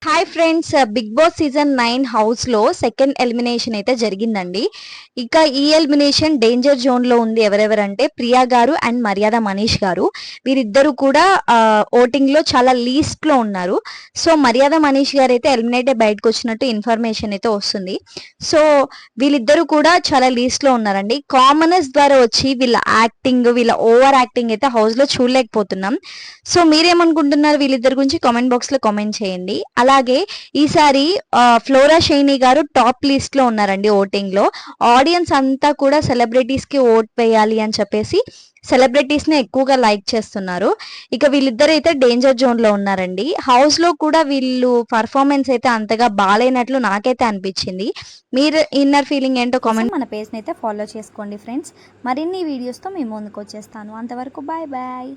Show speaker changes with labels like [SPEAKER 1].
[SPEAKER 1] Hi friends, Bigg Boss season 9 house లో second elimination అయితే జరిగిందండి. ఇక ఈ ఎలిమినేషన్ డేంజర్ జోన్ లో ఉంది. ఎవరెవరంటే ప్రియా గారు అండ్ మర్యాద మనీష్ గారు. వీరిద్దరు కూడా ఓటింగ్ లో చాలా లీస్ట్ లో ఉన్నారు. సో మర్యాద మనీష్ గారు అయితే ఎలిమినేట్ బయటకు వచ్చినట్టు ఇన్ఫర్మేషన్ అయితే వస్తుంది. సో వీళ్ళిద్దరు కూడా చాలా లీస్ట్ లో ఉన్నారండి. కామనర్స్ ద్వారా వచ్చి వీళ్ళ యాక్టింగ్, వీళ్ళ ఓవర్ యాక్టింగ్ అయితే హౌస్ లో చూడలేకపోతున్నాం. సో మీరేమనుకుంటున్నారు వీళ్ళిద్దరి గురించి కామెంట్ బాక్స్ లో కామెంట్ చేయండి. అలాగే ఈసారి ఫ్లోరా షైనీ గారు టాప్ లిస్ట్ లో ఉన్నారండి ఓటింగ్ లో. ఆడియన్స్ అంతా కూడా సెలబ్రిటీస్ కి ఓట్ వేయాలి అని చెప్పేసి సెలబ్రిటీస్ ని ఎక్కువగా లైక్ చేస్తున్నారు. ఇక వీళ్ళిద్దరు అయితే డేంజర్ జోన్ లో ఉన్నారండి. హౌస్ లో కూడా వీళ్ళు పర్ఫార్మెన్స్ అయితే అంతగా బాగాలేనట్లు నాకైతే అనిపించింది. మీరు ఇన్నర్ ఫీలింగ్ ఏంటో కామెంట్.
[SPEAKER 2] మన పేజ్ని అయితే ఫాలో చేసుకోండి ఫ్రెండ్స్. మరిన్ని వీడియోస్తో మేము ముందుకు వచ్చేస్తాను. అంతవరకు బాయ్ బాయ్.